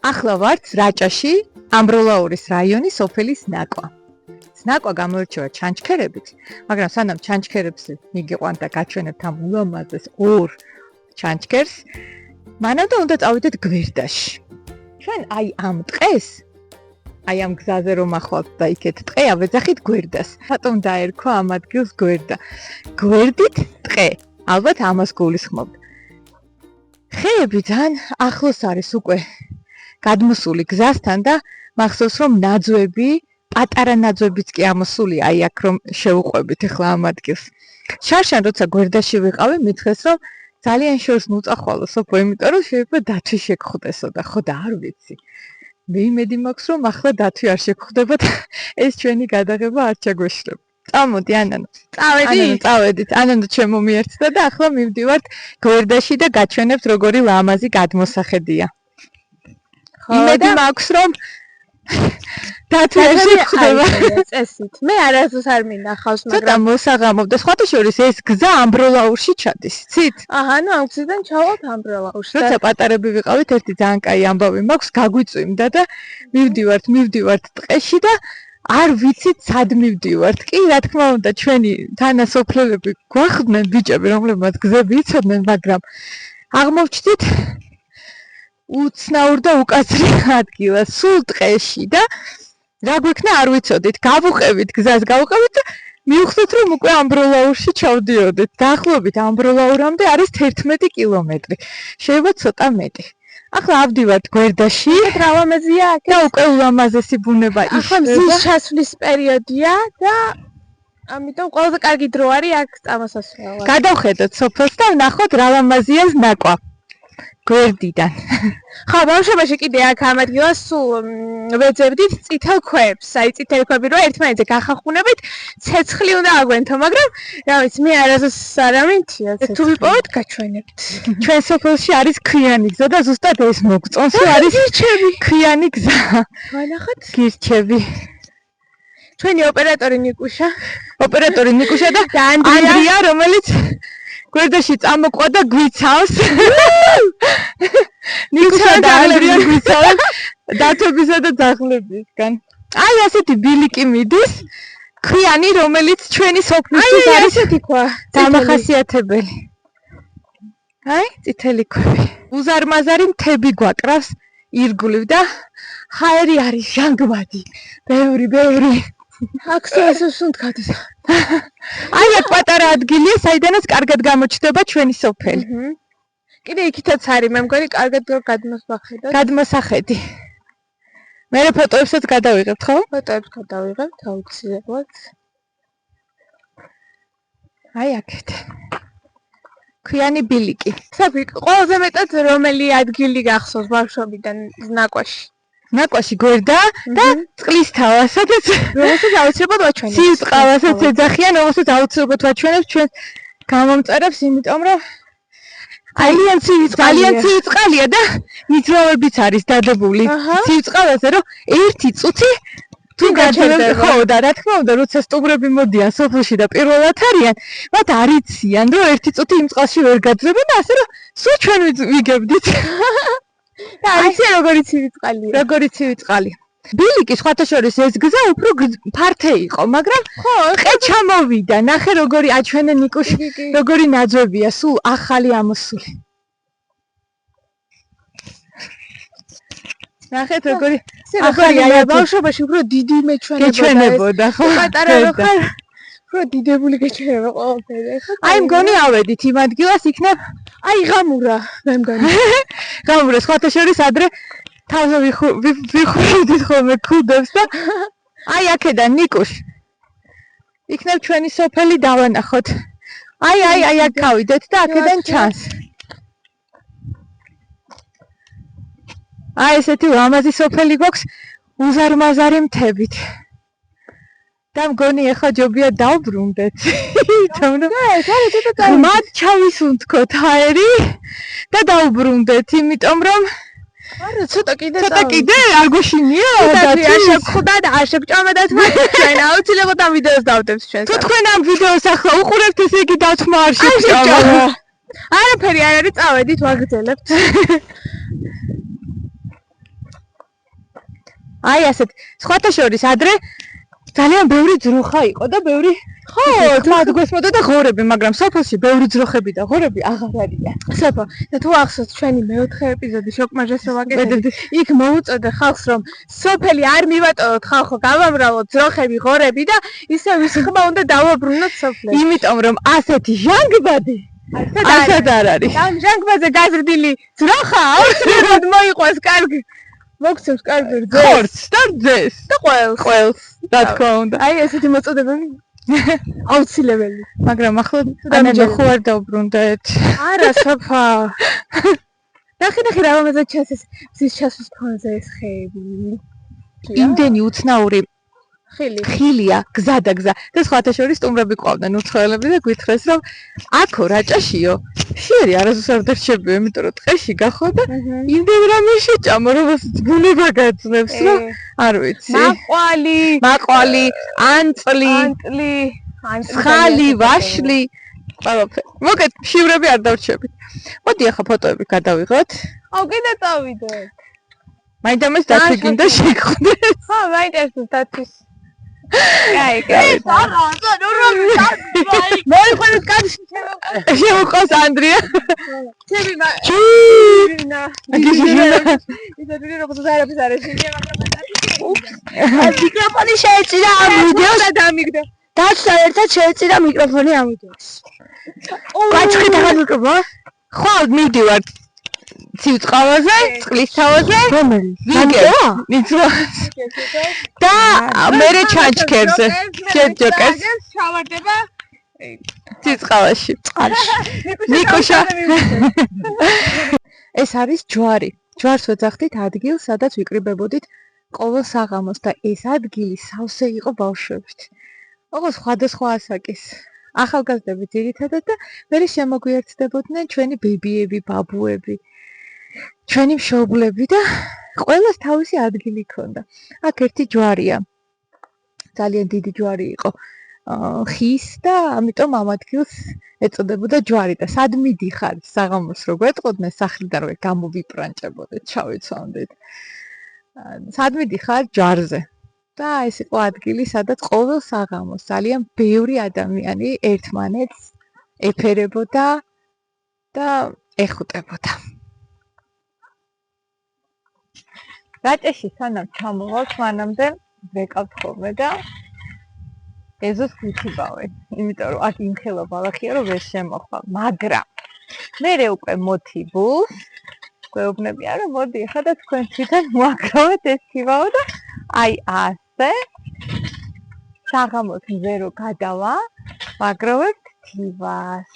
ახლა ვართ რაჭაში, ამბროლაურის რაიონის სოფელის ნაკვა. ნაკვა გამოირჩევა ჩანჩქერებით, მაგრამ სანამ ჩანჩქერებს მიგიყვანთ და გაჩვენებთ ამ ულამაზეს ორ ჩანჩქერს, მანამდე უნდა წავიდეთ გვერდაში. ჩვენ აი ამ ტყეს, აი ამ გზაზე რომ ახვალთ და იქეთ ტყე, ავეძახით გვერდას. რატომ დაერქვა ამ ადგილს გვერდა? გვერდით ტყე. ალბათ ამას გულისხმობთ. ხეები ძალიან ახლოს არის უკვე გადმოსული გზასთან და მახსოვს რომ ნაძვები, პატარა ნაძვებიც კი ამოსული აი აქ რომ შევუყვებით ახლა ამ ადგილს. შარშან როცა გვერდაში ვიყავი, მითხრეს რომ ძალიან შორს მოუწახვალო სოფო, იმიტომ რომ შეიძლება დათვი შეგხვდესო და ხო და არ ვიცი. მე იმედი მაქვს რომ ახლა დათვი არ შეგხვდება და ეს ჩვენი გადაღება არ ჩაგვეშლება. წამოდი ანანო. წავედით. ანანო ჩემო მიერთდა და ახლა მივდივართ გვერდაში და გაჩვენებთ როგორი ლამაზი გადმოსახედია. იმედი მაქვს რომ დათვი არ შეგხვდება წესით. მე არასდროს არ მინახავს, მაგრამ ცოტა მოსაღამობ და სხვათა შორის ეს გზა ამბროლაურში ჩადის, ცით? აჰა, ნუ ამ გზიდან ჩავალთ ამბროლაურში. როცა პატარები ვიყავით, ერთი ძალიან კაი ამბავი მაქვს, გაგვიწვიმდა და მივდივართ ტყეში და არ ვიცით სად მივდივართ. კი, რა თქმა უნდა, ჩვენი თანასოფლელები გვახდნენ ბიჭები, რომლებმაც გზები იცოდნენ, მაგრამ აღმოვჩნდით უცნაურ და უკაცრი ადგილას, სულ ტყეში და რა გვექნა არ ვიცოდით. გავუყევით გზას, და მივხვდით რომ უკვე ამბროლაურში ჩავდიოდით. დაახლოებით ამბროლაურამდე არის 11 კილომეტრი. შეიძლება ცოტა მეტი. ახლა ავდივართ გვერდაში. რა ლამაზია აქ და უკვე ულამაზესი ბუნება ახლა მზის ჩასვლის პერიოდია და ამიტომ ყველაზე კარგი დრო არის აქ წამოსასვლელად. გადავხედოთ სოფელს და ვნახოთ რა ლამაზია ნაკვა. გვერდიდან. ხო, ბავშვობაში კიდე აქ ამ ადგილას სულ ვეძებდით წითელ ქვებს. აი წითელი ქვები რო ერთმანეთზე გახახუნებით, ცეცხლი უნდა აგვენთო, მაგრამ რა ვიცი, მე არასდროს არ ამინთია. თუ ვიპოვეთ, გაჩვენებთ. ჩვენ სოფელში არის ქვიანი გზა და ზუსტად ეს მოგწონს, რომ არის ქვიანი გზა. ვანახოთ? გირჩები. ჩვენი ოპერატორი ნიკუშა და ანდრია, რომელიც გვერდაში წამოყვა და გვიცავს. ნიკუშა და ანდრია გვიცავს დათვებისა და ძაღლებისგან. აი ასეთი ბილიკი მიდის, ქვიანი, რომელიც ჩვენი სოფლისთვის არის ასეთი ქვა, დამახასიათებელი. აი, წითელი ქვები. უზარმაზარი მთები გვაკრავს ირგვლივ და ჰაერი არის ჟანგბადი. ბევრი. აქ სუნთქადის. აი აქ პატარა ადგილია, საიდანაც კარგად გამოჩნდება ჩვენი სოფელი. კიდე იქითაც არის, მე მგონი კარგად გადმოსახედოთ. გადმოსახედი. მე ფოტოებსაც გადავიღებთ, ხო? ფოტოებს გადავიღებთ აუცილებლად. აი აქეთ. ქვიანი ბილიკი. საფი, ყველაზე მეტად რომელი ადგილი გახსოვს ბავშვობიდან ნაკვაში? ნაკვაში გვერდა და წყლის თავა, სადაც აუცილებლად ვაჩვენებთ. სიწყალასაც ეძახიან, რომელსაც აუცილებლად ვაჩვენებთ ჩვენ გამომწერებს, იმიტომ რომ ძალიან ცივი და მიწვევებიც არის დადებული სიწყალაზე, რომ ერთი წუთი თუ გაჩერდება. ხო, და რა თქმა უნდა, როცა სტუმრები მოდიან სოფელში და პირველად არიან, მათ არ იციან, რომ ერთი წუთი იმ წყალში ვერ გაძლებენ და ასე რომ სულ ჩვენ ვიგებდით. და არის როგორი ცივი წყალი. ბილიკი სხვათა შორის ეს გზა უფრო ფართე იყო, მაგრამ ყე ჩამოვიდა. ნახე როგორი აჩვენე ნიკუში, როგორი ნაძვებია, სულ ახალი ამოსული. ნახეთ როგორი ახალი ბავშვობაში უფრო დიდი მეჩვენებოდა, ხო? პატარა რო ხარ, უფრო დიდებული გეჩვენება ყველაფერი. აი მგონი ავედით იმ ადგილას იქნებ აი ღამურა, მე მგონი. ღამურა სხვათა შორის ადრე თავზე ვიხურდით ხოლმე ქუდებს და აი აქედან ნიკუშ. იქნებ ჩვენი სოფელი დავანახოთ. აი აქ გავიდეთ და აქედან ჩანს. აი ესეთი ლამაზი სოფელი გვაქვს უზარმაზარი მთებით. და მგონი ახლა ჯობია დავბრუნდეთ. მათ ჩავისუნთქოთ ჰაერი და დავბრუნდეთ, იმიტომ რომ არა ცოტა კიდე არ გვეშინია და შეგხვდა და არ შეგჭამა და ჩვენ აუცილებლად ამ ვიდეოს დავდებს ჩვენ. თუ თქვენ ამ ვიდეოს ახლა უყურებთ, ესე იგი დათქმა არ შეგჭამა. არაფერი არ არის, წავედით, ვაგრძელებთ. აი ასეთ სხვათა შორის ადრე ძალიან ბევრი ძროხა იყო და ბევრი ხო თმად გვესმოდა და ღორები, მაგრამ სოფელში ბევრი ძროხები და ღორები აღარ არიან. სოფო, და თუ ახსოვს ჩვენი მეოთხე ეპიზოდი შოკმაჟას რომ აკეთებდი, იქ მოუწოდე ხალხს რომ სოფელი არ მივატოვოთ ხალხო, გავამრავლოთ ძროხები, ღორები და ისე ვის ხმა უნდა დავაბრუნოთ სოფლებს. იმიტომ რომ ასეთი ჟანგბადი ასად არ არის. ამ ჟანგბადზე გაზრდილი ძროხა აუცილებლად მოიყვას კარგი. მოგცემს კარგი რძეს. ხორცს და რძეს და ყველს, რა თქმა უნდა. აი ესეთი მოწოდებები აუცილებელი. მაგრამ ახლა ანებო ხო არ დავბრუნდეთ. არა, სოფა. ნახე რა მომეწონა ჩასის მზის ჩასვის ფონზე ეს ხეები. იმდენი უცნაური ხილია, გზა და სხვათა შორის სტუმრები ყავდნენ უცხოელები და გვითხრეს რომ აქო რაჭაშიო შეერი არასდროს არ დარჩებიო, იმიტომ რომ ტყეში გახო და იმდენ რამე შეჭამო, რომელსაც ბუნება გაძლევს, რომ არ ვიცი. მაყვალი, ანწლი, ხალი, ვაშლი, ყველაფერი. მოკეთ, შივრები არ დავრჩებით. მოდი ახლა ფოტოები გადავიღოთ. აუ, კიდე წავიდეთ. მაინდამეს დათვი გინდა შეგხვდეს. ხო, მაინტერესებს დათვის. კაი. მოიყვანეთ კაცი შემოყავს ანდრია. მიკროფონი შეეწირა ამ ვიდეოს და დამიგდა. დაცვა ერთად შეეწირა მიკროფონი ამ ვიდეოს. გაჩხეთ ახლა მიკროფონი. ხო, მიდივართ. ცივწყალაზე, წყლის თავაზე. ვიგეა? მიწვას. და მერე ჩანჩქერზე. შეჯოკეს. ჩავარდება ცივწყალაში. ნიკუშა. ეს არის ჯვარი. ჯვარს ვეძახდით ადგილს, სადაც ვიკრიბებოდით ყოველ საღამოს და ეს ადგილი სავსე იყო ბავშვებით. ოღონდ სხვადასხვა ასაკის ახალგაზრდები ძირითადად და მერე შემოგვიერთდებოდნენ ჩვენი ბებიები, ბაბუები. ჩვენი მშობლები და ყველას თავისი ადგილი ჰქონდა. აქ ერთი ჯვარია. ძალიან დიდი ჯვარი იყო. ხის და ამიტომ ამ ადგილს ეწოდებოდა ჯვარი და სად მიდიხარ საღამოს რო გვეტყოდნენ სახლიდან რო გამოვიპრანჭებოდეთ, ჩავიცვამდეთ. სად მიდიხარ ჯვარზე. და ეს იყო ადგილი, სადაც ყოველ საღამოს ძალიან ბევრი ადამიანი ერთმანეთს ეფერებოდა და ეხუტებოდა. რაჭაში სანამ ჩამოვალთ, მანამდე ვეკავთ ხოლმე და ეზოს გვიჩიბავენ, იმიტომ რომ აქ იმხელა ბალახია, რომ ვერ შემოხვალ, მაგრამ მერე უკვე მოთიბულს გვეუბნებიან, რომ მოდი ახლა და თქვენ თვითონ მოაგროვეთ ეს თიბაო და აი ასე საღამოს მზე რო გადავა, ვაგროვებთ თივას.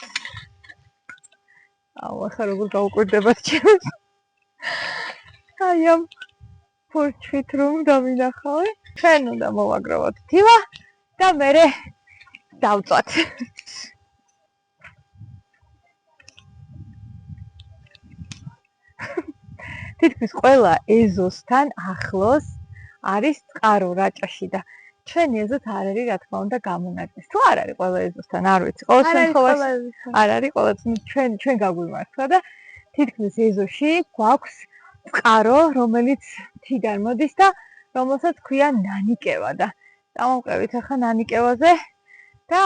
აუ, ახლა როგორ გაუკვირდებათ ჩემს. აი ამ ფორჩვით რომ დამინახავე, ჩვენ უნდა მოვაგროვოთ თივა და მერე დავწვათ. თითქმის ყველა ეზოსთან ახლოს არის წყარო რაჭაში და ჩვენი ეზოც არ არის რა თქმა უნდა გამონაკლისი. თუ არ არის ყველა ეზოსთან, არ ვიცი. ყოველ შემთხვევაში არ არის ყველა ჩვენ გაგვიმართლა და თითქმის ეზოში გვაქვს წყარო, რომელიც თიდან მოდის და რომელსაც ქვია ნანიკევა და წამოვყევით ახლა ნანიკევაზე და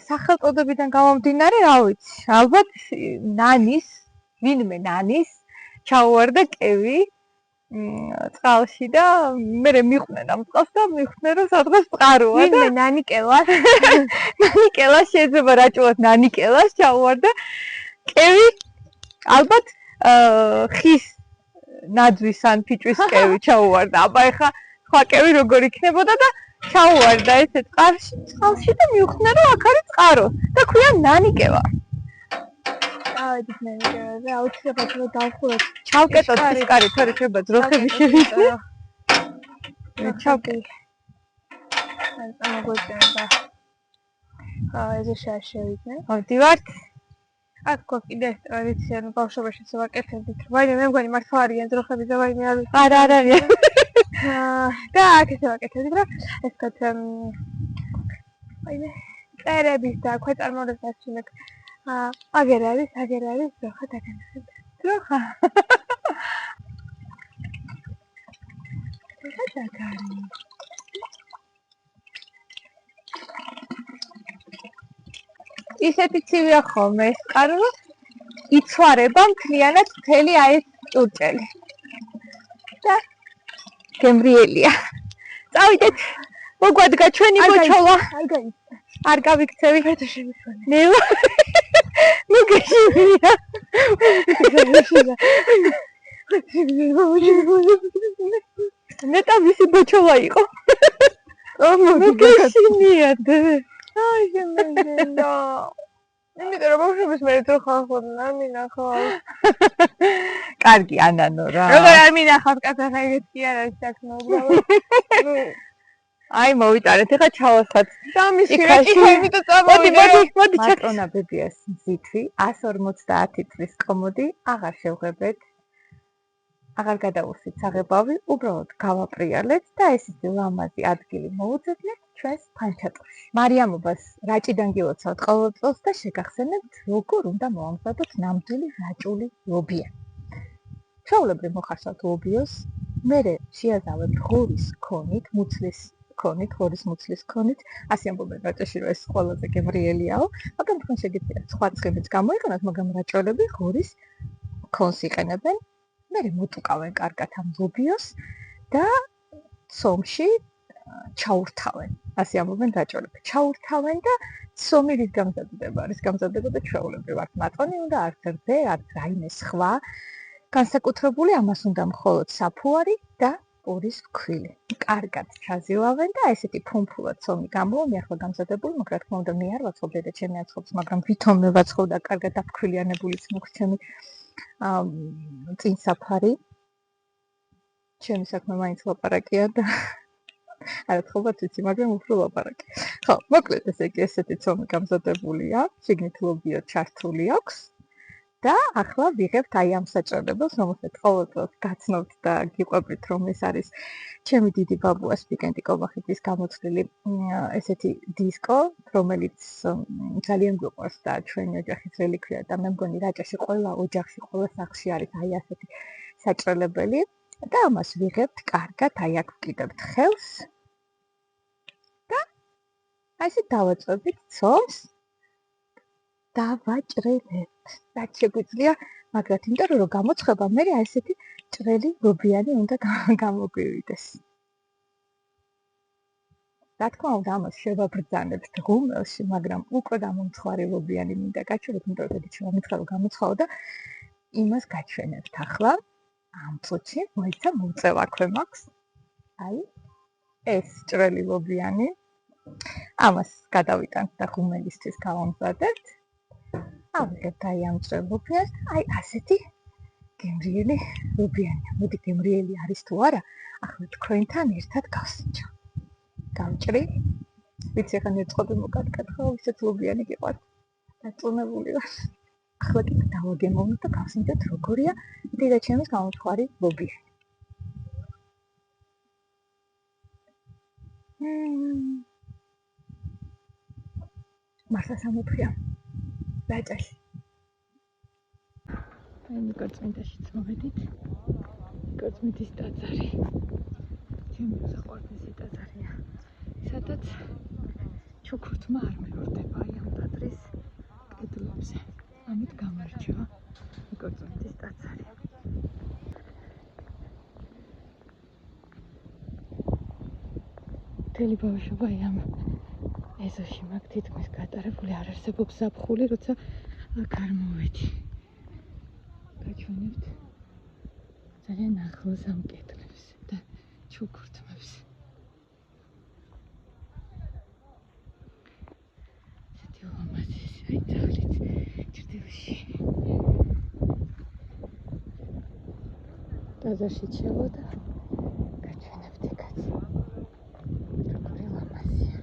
სახელწოდებიდან გამომდინარე, რა ვიცი, ალბათ ნანის, ვინმე ნანის ჩაუვარდა კევი წყალში და მერე მიყვნენ ამ წყალს და მიხვდნენ რომ სადღაც წყაროა და ვინმე ნანიკელას ნანიკელას შეიძლება რაჭულად ნანიკელას ჩაუვარდა კევი ალბათ ხის ნაძვის ან ფიჭვის კევი ჩაუვარდა. აბა ეხა სხვა კევი როგორ იქნებოდა და ჩაუვარდა ესე წყალში და მიხვდნენ რომ აქ არის წყარო და ქვია ნანიკევა. ავედით ნანიკევაზე, აუცილებლად დავხუროთ. ჩავკეტოთ ეს კარი, თორე შეიძლება ძროხები შევიდნენ. ჩავკეტ. ან წამოგვეწევდა. ეზე შევიდნენ. მოვდივართ. აქ გვაქვს კიდე ეს ტრადიცია, რომ ბავშვობაშიც ვაკეთებდით. ვაიმე მე მგონი მართლა არიან ძროხები და ვაიმე არ ვიცი. არა არიან. და აქ ესე ვაკეთებდით, რომ ეს თქვათ ვაიმე წერების და ქვეწარმავლების ასწინებ. აგერ არის ძროხა დაგანახეთ. ძროხა. ისეთი ცივია ხოლმე ეს წყარო, რომ იცვარება მთლიანად მთელი აი ეს ჭურჭელი. და გემრიელია. წავიდეთ. მოგვადგა ჩვენი მოჩოლა. არ გავიქცევი. მე ნუ გეშინია. ნეტა მისი მოჩოლა იყო. ნუ გეშინიათ. აი შემეძინა. იმიტომ რომ ბავშვების მე რო ხალხობნა მინახავს. კარგი ანანო რა. როგორ არ მინახავს კაცო ხა ეგეთ კი არა საქმე უბრალოდ. აი მოვიტარეთ ეხა ჩავასხათ. სამისი რეკითები და წამოვიდე. მოდი ჩაკრონა ბებიას ზითვი 150 წლის კომოდი აღარ შევღებეთ. აღარ გადავუსვით საღებავი, უბრალოდ გავაპრიალეთ და ეს ისე ლამაზი ადგილი მოუძებნეთ ჩვენს ფანჩატურში. მარიამობას რაჭიდან გილოცავთ ყოველწელს და შეგახსენებთ როგორ უნდა მოამზადოთ ნამდვილი რაჭული ლობიანი. ჩვეულებრივ მოხარშავთ ლობიოს, მერე შეაზავებთ ღორის ქონით, მუცლის ქონით, ღორის მუცლის ქონით, ასე ამბობენ რაჭაში რომ ეს ყველაზე გემრიელიაო, მაგრამ თქვენ შეგიძლიათ სხვა ცხიმიც გამოიყენოთ, მაგრამ რაჭოლები ღორის ქონს იყენებენ. მერე მოტუკავენ კარგად ამ ლობიოს და სომში ჩაურთავენ. ასე ამბობენ რაჭოლები. ჩაურთავენ და სომი რის გამზადდება? არის გამზადდება ჩვეულებრივ არც მაწონი უნდა, არც რძე, არც რაიმე სხვა. განსაკუთრებული ამას უნდა მხოლოდ საფუარი და პურის ფქვილი. კარგად ჩაზილავენ და ესეთი ფუმფულად სომი გამოვა, მე ახლა გამზადებული, მაგრამ თქმა უნდა მე არ ვაცხობ და ჩემი აცხობს, მაგრამ ვითომ მე ვაცხობ და კარგად დაფქვილიანებულიც მოგცემი წინ საფარი. ჩემი საქმე მაინც ლაპარაკია და არაცხობაც ვიცი, მაგრამ უფრო ლაპარაკი. ხო, მოკლედ ესე იგი ესეთი ცომი გამზადებულია, შიგნით ლობიო ჩართული აქვს. და ახლა ვიღებთ აი ამ საჭრელებელს, რომელსაც ყოველწელს გაცნობთ და გიყვებით, რომ ეს არის ჩემი დიდი ბაბუას პიკენტი კობახეთის გამოცვლილი ესეთი დისკო, რომელიც ძალიან გვიყვარს და ჩვენი ოჯახის რელიკვია და მე მგონი რაჭაში ყველა ოჯახში, ყველა სახლში არის აი ასეთი საჭრელებელი და ამას ვიღებთ კარგად, აი აქ ვკიდებთ ხელს და აი ესე დავაწვევით ცომს დავაჭრებთ. რაც შეგვიძლია, მაგრამ იმიტომ რომ გამოცხება მე აი ესეთი ჭრელი ლობიანი უნდა გამოგვივიდეს. რა თქმა უნდა, ამას შევაბრძანებთ ღუმელში, მაგრამ უკვე გამომცხარი ლობიანი მინდა გაჩვენოთ, იმიტომ რომ შემომიცხარო გამოცხაო და იმას გაჩვენებთ ახლა. ამ წუთში მოიცა მოწევა ქვე მაქვს. აი ეს ჭრელი ლობიანი. ამას გადავიტანთ და ღუმელისთვის გავამზადებთ. ავიღებთ აი ამ ჭრელ ლობიანს, აი ასეთი გემრიელი ლობიანია. მოდი გემრიელი არის თუ არა, ახლა თქვენთან ერთად გავსინჯო. გავჭრი. ვიცი ხან ეწყობი მოკატკათხო, ისეთ ლობიანი გიყვართ. დაწუნებული ვარ. ახლა კი დავაგემოვნოთ და გავსინჯოთ როგორია დედა ჩემის გამომცხარი ლობიანი. მართლა სამოთხია. რაჭაში. აი მიკორწმინდაშიც მოვედით. მიკორწმინდის ტაძარი. ჩემი საყვარლესი ტაძარია. სადაც ჩუქურთმა არ მეორდება აი ამ ტაძრის კედლებზე. ამით გამარჯვება მიკორწმინდის ტაძარი. მთელი ბავშვობა ამ ეზოში მაგ თითქმის გატარებული არ არსებობს ზაფხული, როცა აქ არ მოვედი. გაჩვენებთ ძალიან ახლოს ამ კედლებს და ჩუქურთმებს. ესეთი ლამაზი აი ძალით ჭრდილში. ტაძარში ჩავა და გაჩვენებთ იქაც. როგორი ლამაზია.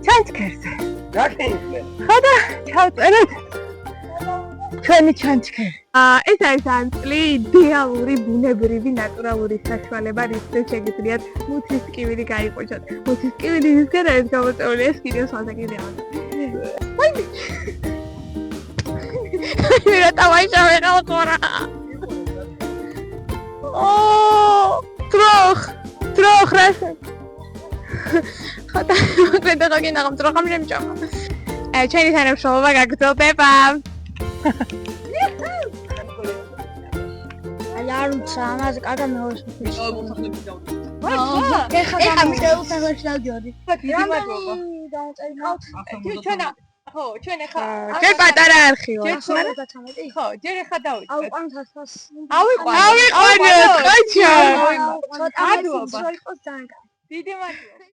ჩანჩქერზე. რა ხინძლე? ხო და ჩავწერეთ ჩვენი ჩანჩქერი. ეს არის ანწლი იდეალური ბუნებრივი ნატურალური საშუალება, რითაც შეგიძლიათ მუცლის ტკივილი გაიყვეჭოთ. მუცლის ტკივილი ისგან არის გამოწეული ეს კიდევ სხვათა კიდევ. მე რა დავაიშავე რა ხორა. ტროხ რასა. ხოდა მოკლედ და გინაღამ ტროხამ შემჭამა. ჩვენი თანამშრომლობა გაგრძელდება. არ უცა ამაზე კარგად მეუღლის. ეხლა მიშეულ სახელში დავჯოდი. დიდი მადლობა. ჩვენა ხო, ჩვენ ეხლა ჯერ პატარა არქივი. ხო, ჯერ ეხლა დავიწყეთ. აუყანთ ასას. ავიყვანეთ, ყოჩა. ცოტა მეც შეიძლება ძალიან. დიდი მადლობა.